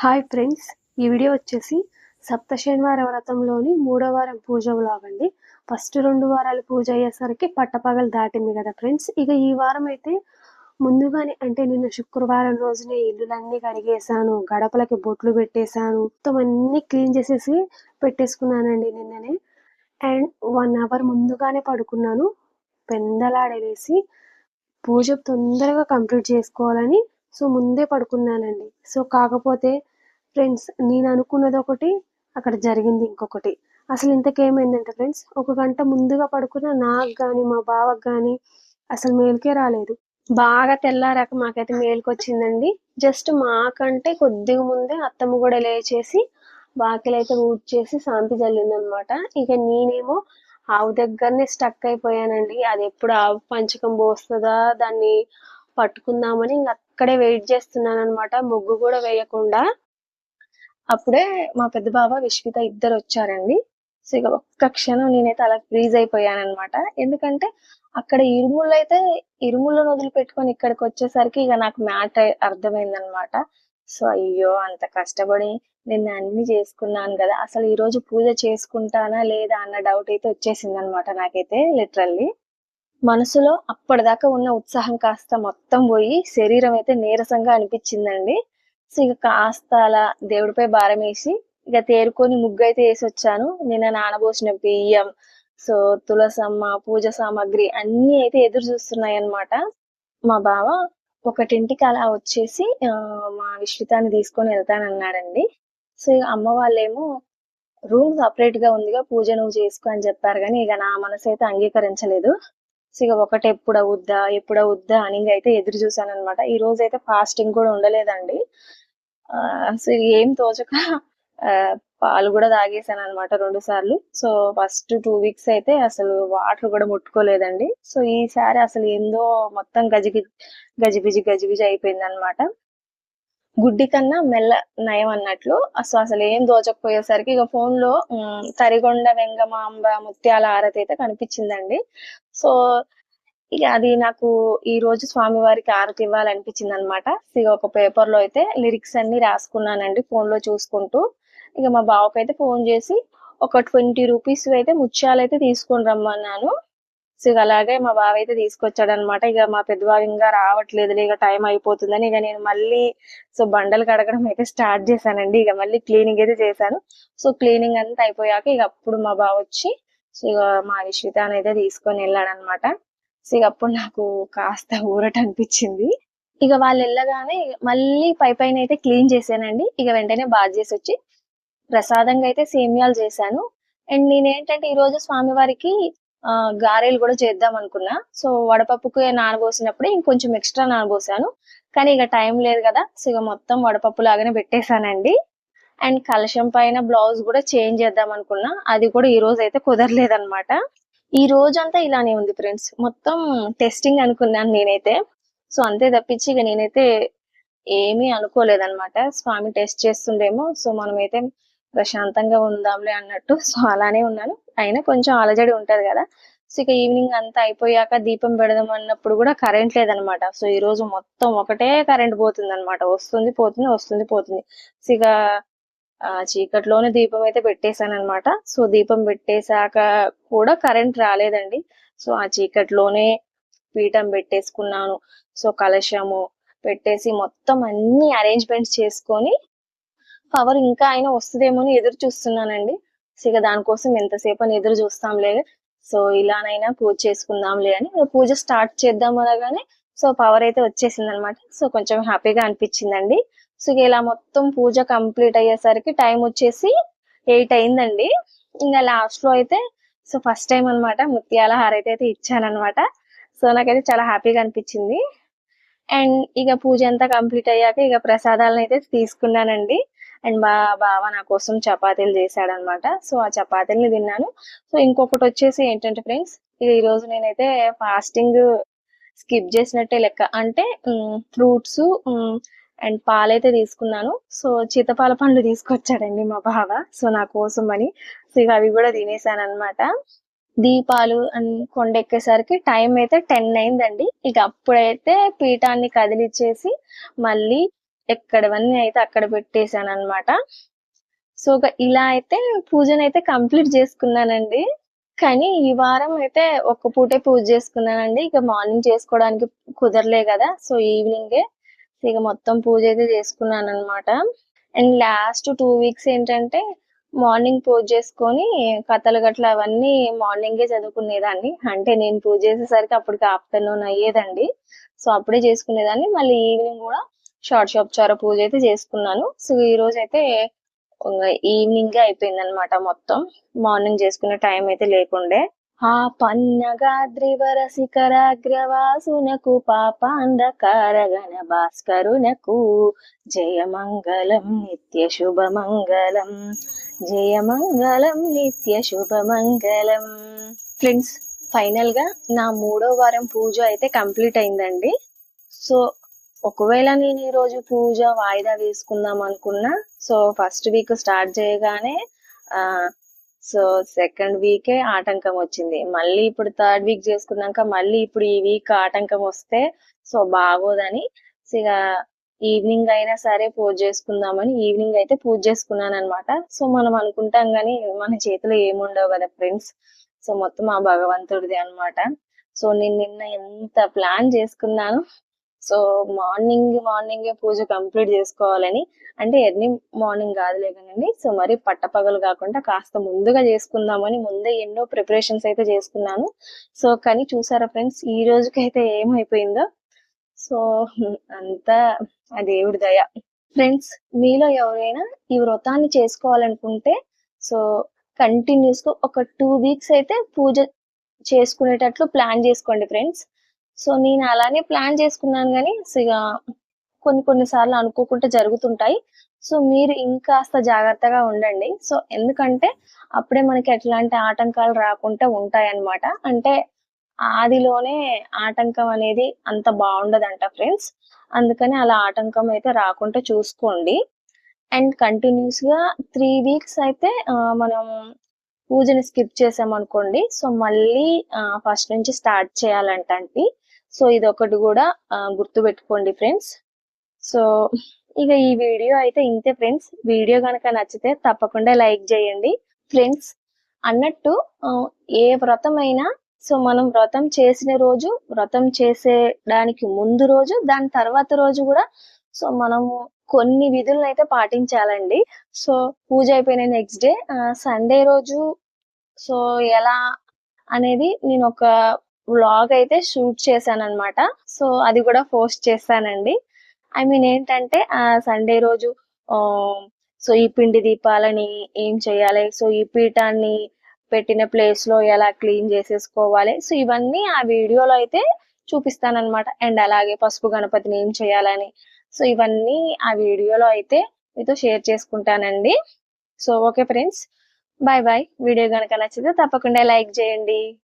Hi friends, ఈ video వచ్చేసి సప్త శనివార వ్రతంలోని మూడో వారం పూజ వ్లాగ్ అండి. ఫస్ట్ 2 వారాలు పూజ అయ్యేసరికి పట్టపగలు దాటింది కదా ఫ్రెండ్స్. ఇక ఈ వారం అయితే ముందుగానే అంటే నిన్న శుక్రవారం రోజునే ఇల్లులన్నీ కడిగేసాను, గడపలకి బొట్లు పెట్టేశాను, మొత్తం అన్ని క్లీన్ చేసేసి పెట్టేసుకున్నానండి నిన్ననే. అండ్ 1 అవర్ ముందుగానే పడుకున్నాను, పెందలాడేసి పూజ తొందరగా కంప్లీట్ చేసుకోవాలని. సో ముందే పడుకున్నానండి. సో కాకపోతే ఫ్రెండ్స్, నేను అనుకున్నది ఒకటి, అక్కడ జరిగింది ఇంకొకటి. అసలు ఇంతకేమైందంటే ఫ్రెండ్స్, 1 గంట ముందుగా పడుకున్న నాకు కానీ మా బావకు కానీ అసలు మేలుకే రాలేదు. బాగా తెల్లారాక మాకైతే మేలుకొచ్చిందండి. జస్ట్ మాకంటే కొద్దిగా ముందే అత్తమ్మ కూడా లేచేసి వాకిలైతే ఊడ్చేసి సాంపి జల్లిందనమాట. ఇక నేనేమో ఆవు దగ్గరనే స్టక్ అయిపోయానండి. అది ఎప్పుడు ఆవు పంచకం పోస్తుందా దాన్ని పట్టుకుందామని ఇంక అక్కడే వెయిట్ చేస్తున్నాను అనమాట, ముగ్గు కూడా వేయకుండా. అప్పుడే మా పెద్ద బావ విశ్విత ఇద్దరు వచ్చారండి. సో ఇక ఒక్క క్షణం నేనైతే అలా ఫ్రీజ్ అయిపోయానమాట. ఎందుకంటే అక్కడ ఇరుములను వదిలిపెట్టుకొని ఇక్కడికి వచ్చేసరికి ఇక నాకు మ్యాటర్ అర్థమైందనమాట. సో అయ్యో, అంత కష్టపడి నిన్న అన్ని చేసుకున్నాను కదా, అసలు ఈ రోజు పూజ చేసుకుంటానా లేదా అన్న డౌట్ అయితే వచ్చేసింది అనమాట నాకైతే లిటరల్లీ. మనసులో అప్పటిదాకా ఉన్న ఉత్సాహం కాస్త మొత్తం పోయి శరీరం అయితే నీరసంగా అనిపించిందండి. సో ఇక కాస్త అలా దేవుడిపై భారం వేసి ఇక తేరుకొని ముగ్గు అయితే వేసి వచ్చాను. నిన్న నానబోసిన బియ్యం, సో తులసమ్మ పూజ సామాగ్రి అన్ని అయితే ఎదురు చూస్తున్నాయి అన్నమాట. మా బావ 1ంటికి అలా వచ్చేసి మా విశ్వితాన్ని తీసుకొని వెళ్తానన్నాడండి. సో ఇక అమ్మ వాళ్ళేమో రూమ్ సపరేట్ గా ఉందిగా, పూజ నువ్వు చేసుకో అని చెప్పారు, కానీ ఇక నా మనసు అయితే అంగీకరించలేదు. సో ఇక ఒకటి ఎప్పుడవుద్దా అని అయితే ఎదురు చూసాను అనమాట. ఈ రోజు అయితే ఫాస్టింగ్ కూడా ఉండలేదండి. సో ఏం తోచక ఆ, పాలు కూడా తాగేసాను అనమాట 2 సార్లు. సో ఫస్ట్ 2 వీక్స్ అయితే అసలు వాటర్ కూడా ముట్టుకోలేదండి. సో ఈసారి అసలు ఏందో మొత్తం గజిబిజి అయిపోయింది అనమాట. గుడ్డి కన్నా మెల్ల నయం అన్నట్లు. అసలు ఏం దోచకపోయేసరికి ఇక ఫోన్ లో తరిగొండ వెంగమాంబ ముత్యాల ఆరతి అయితే కనిపించిందండి. సో ఇక అది నాకు ఈ రోజు స్వామివారికి ఆరతి ఇవ్వాలనిపించింది అనమాట. ఇక ఒక పేపర్ లో అయితే లిరిక్స్ అన్ని రాసుకున్నానండి ఫోన్ లో చూసుకుంటూ. ఇక మా బావకైతే అయితే ఫోన్ చేసి ఒక 20 రూపీస్ అయితే ముత్యాలు అయితే తీసుకొని రమ్మన్నాను. సో ఇక అలాగే మా బావ అయితే తీసుకొచ్చాడు అనమాట. ఇక మా పెద్దబావ ఇంకా రావట్లేదు, ఇక టైం అయిపోతుందని ఇక నేను మళ్ళీ బండలు కడగడం అయితే స్టార్ట్ చేశానండి. ఇక మళ్ళీ క్లీనింగ్ అయితే చేశాను. సో క్లీనింగ్ అంతా అయిపోయాక ఇక అప్పుడు మా బావ వచ్చి సో ఇక మా విశ్వితాన్ని అయితే తీసుకొని వెళ్ళాడనమాట. సో ఇక అప్పుడు నాకు కాస్త ఊరట అనిపించింది. ఇక వాళ్ళు వెళ్ళగానే మళ్ళీ పైన అయితే క్లీన్ చేశానండి. ఇక వెంటనే బాత్ చేసి వచ్చి ప్రసాదంగా అయితే సేమియాలు చేశాను. అండ్ నేనేంటంటే ఈ రోజు స్వామివారికి గారెలు కూడా చేద్దాం అనుకున్నా. సో వడపప్పుకు నానబోసినప్పుడే ఇంకొంచెం ఎక్స్ట్రా నానబోసాను, కానీ ఇక టైం లేదు కదా. సో ఇక మొత్తం వడపప్పు లాగానే పెట్టేశానండి. అండ్ కలశం పైన బ్లౌజ్ కూడా చేంజ్ చేద్దాం అనుకున్నా, అది కూడా ఈ రోజు అయితే కుదరలేదన్నమాట. ఈ రోజంతా ఇలానే ఉంది ఫ్రెండ్స్, మొత్తం టెస్టింగ్ అనుకున్నాను నేనైతే. సో అంతే తప్పించి ఇక నేనైతే ఏమీ అనుకోలేదన్నమాట. స్వామి టెస్ట్ చేస్తుండేమో, సో మనమైతే ప్రశాంతంగా ఉందాంలే అన్నట్టు సో అలానే ఉన్నాను. అయినా కొంచెం అలజడి ఉంటది కదా. సో ఇక ఈవినింగ్ అంతా అయిపోయాక దీపం పెడదాం అన్నప్పుడు కూడా కరెంట్ లేదనమాట. సో ఈ రోజు మొత్తం ఒకటే కరెంట్ పోతుంది అనమాట, వస్తుంది పోతుంది వస్తుంది పోతుంది. సో ఇక చీకట్లోనే దీపం అయితే పెట్టేశాను అనమాట. సో దీపం పెట్టేశాక కూడా కరెంట్ రాలేదండి. సో ఆ చీకట్లోనే పీఠం పెట్టేసుకున్నాను. సో కలశము పెట్టేసి మొత్తం అన్ని అరేంజ్మెంట్స్ చేసుకొని పవర్ ఇంకా అయినా వస్తుందేమో అని ఎదురు చూస్తున్నానండి. సో ఇక దానికోసం ఎంతసేపు అని ఎదురు చూస్తాంలే, సో ఇలానైనా పూజ చేసుకుందాంలే అని పూజ స్టార్ట్ చేద్దాం అనగానే సో పవర్ అయితే వచ్చేసింది అనమాట. సో కొంచెం హ్యాపీగా అనిపించిందండి. సో ఇలా మొత్తం పూజ కంప్లీట్ అయ్యేసరికి టైం వచ్చేసి 8 అయిందండి. ఇంకా లాస్ట్ లో అయితే సో ఫస్ట్ టైం అనమాట ముత్యాల హారతి అయితే ఇచ్చానమాట. సో నాకైతే చాలా హ్యాపీగా అనిపించింది. అండ్ ఇక పూజ అంతా కంప్లీట్ అయ్యాక ఇక ప్రసాదాలను అయితే తీసుకున్నానండి. అండ్ మా బావ నా కోసం చపాతీలు చేశాడనమాట. సో ఆ చపాతీలని తిన్నాను. సో ఇంకొకటి వచ్చేసి ఏంటంటే ఫ్రెండ్స్, ఈ రోజు నేనైతే ఫాస్టింగ్ స్కిప్ చేసినట్టే లెక్క. అంటే ఫ్రూట్స్ అండ్ పాలైతే తీసుకున్నాను. సో సీతాఫల పండ్లు తీసుకొచ్చాడండి మా బావ, సో నా కోసం అని. సో ఇక అవి కూడా తినేసాను అనమాట. దీపాలు కొండెక్కేసరికి టైం అయితే 10 అయిందండి. ఇక అప్పుడైతే పీఠాన్ని కదిలిచ్చేసి మళ్ళీ ఎక్కడవన్నీ అయితే అక్కడ పెట్టేశాను అనమాట. సో ఇలా అయితే పూజనైతే కంప్లీట్ చేసుకున్నానండి. కానీ ఈ వారం అయితే ఒక్క పూటే పూజ చేసుకున్నానండి. ఇక మార్నింగ్ చేసుకోవడానికి కుదరలే కదా, సో ఈవినింగే ఇక మొత్తం పూజ అయితే చేసుకున్నాను అనమాట. అండ్ లాస్ట్ 2 వీక్స్ ఏంటంటే మార్నింగ్ పూజ చేసుకొని కథలు గట్ల అవన్నీ మార్నింగే చదువుకునేదాన్ని. అంటే నేను పూజ చేసేసరికి అప్పటికి ఆఫ్టర్నూన్ అయ్యేదండి. సో అప్పుడే చేసుకునేదాన్ని. మళ్ళీ ఈవినింగ్ కూడా షోడశోపచార పూజ అయితే చేసుకున్నాను. సో ఈ రోజు అయితే ఈవినింగ్ అయిపోయింది అనమాట మొత్తం. మార్నింగ్ చేసుకునే టైం అయితే లేకుండే. ఆ పన్నగాద్రివర శిఖరాగ్రవాసునకు పాపాంధకారగణ భాస్కరునకు జయమంగళం నిత్య శుభమంగళం, జయమంగళం నిత్య శుభమంగళం. ఫ్రెండ్స్, ఫైనల్ గా నా 3వ వారం పూజ అయితే కంప్లీట్ అయిందండి. సో ఒకవేళ నేను ఈ రోజు పూజ వాయిదా వేసుకుందాం అనుకున్నా, సో ఫస్ట్ వీక్ స్టార్ట్ చేయగానే సో సెకండ్ వీకే ఆటంకం వచ్చింది. మళ్ళీ ఇప్పుడు థర్డ్ వీక్ చేసుకున్నాక మళ్ళీ ఇప్పుడు ఈ వీక్ ఆటంకం వస్తే సో బాగోదని ఇక ఈవినింగ్ అయినా సరే పూజ చేసుకుందామని ఈవినింగ్ అయితే పూజ చేసుకున్నాను అనమాట. సో మనం అనుకుంటాం కానీ మన చేతిలో ఏముండవు కదా ఫ్రెండ్స్. సో మొత్తం ఆ భగవంతుడిది అనమాట. సో నేను నిన్న ఎంత ప్లాన్ చేసుకున్నాను. సో మార్నింగే పూజ కంప్లీట్ చేసుకోవాలని, అంటే ఎర్లీ మార్నింగ్ కాదులే కానండి. సో మరి పట్టపగలు కాకుండా కాస్త ముందుగా చేసుకుందామని ముందే ఎన్నో ప్రిపరేషన్స్ అయితే చేసుకున్నాను. సో కానీ చూసారా ఫ్రెండ్స్, ఈ రోజుకైతే ఏమైపోయిందో. సో అంతా ఆ దేవుడి దయ. ఫ్రెండ్స్, మీలో ఎవరైనా ఈ వ్రతాన్ని చేసుకోవాలనుకుంటే సో కంటిన్యూస్ గా ఒక 2 వీక్స్ అయితే పూజ చేసుకునేటట్లు ప్లాన్ చేసుకోండి ఫ్రెండ్స్. సో నేను అలానే ప్లాన్ చేసుకున్నాను కానీ ఇక కొన్ని సార్లు అనుకోకుండా జరుగుతుంటాయి. సో మీరు ఇంకాస్త జాగ్రత్తగా ఉండండి. సో ఎందుకంటే అప్పుడే మనకి ఎట్లాంటి ఆటంకాలు రాకుండా ఉంటాయి అన్నమాట. అంటే ఆదిలోనే ఆటంకం అనేది అంత బాగుండదంట ఫ్రెండ్స్. అందుకని అలా ఆటంకం అయితే రాకుండా చూసుకోండి. అండ్ కంటిన్యూస్ గా 3 వీక్స్ అయితే మనం పూజని స్కిప్ చేసామనుకోండి, సో మళ్ళీ ఫస్ట్ నుంచి స్టార్ట్ చేయాలంటండి. సో ఇదొకటి కూడా గుర్తుపెట్టుకోండి ఫ్రెండ్స్. సో ఇక ఈ వీడియో అయితే ఇంతే ఫ్రెండ్స్. వీడియో కనుక నచ్చితే తప్పకుండా లైక్ చేయండి ఫ్రెండ్స్. అన్నట్టు ఏ వ్రతం అయినా సో మనం వ్రతం చేసిన రోజు, వ్రతం చేసేడానికి ముందు రోజు, దాని తర్వాత రోజు కూడా సో మనము కొన్ని విధులను అయితే పాటించాలండి. సో పూజ అయిపోయిన నెక్స్ట్ డే సండే రోజు సో ఎలా అనేది నేను ఒక వ్లాగ్ అయితే షూట్ చేశాను అనమాట. సో అది కూడా పోస్ట్ చేస్తానండి. ఐ మీన్ ఏంటంటే సండే రోజు సో ఈ పిండి దీపాలని ఏం చేయాలి, సో ఈ పీఠాన్ని పెట్టిన ప్లేస్ లో ఎలా క్లీన్ చేసేసుకోవాలి, సో ఇవన్నీ ఆ వీడియోలో అయితే చూపిస్తానన్నమాట. అండ్ అలాగే పసుపు గణపతిని ఏం చేయాలని సో ఇవన్నీ ఆ వీడియోలో అయితే మీతో షేర్ చేసుకుంటానండి. So okay friends, bye bye. Video కనుక నచ్చితే తప్పకుండా లైక్ చేయండి.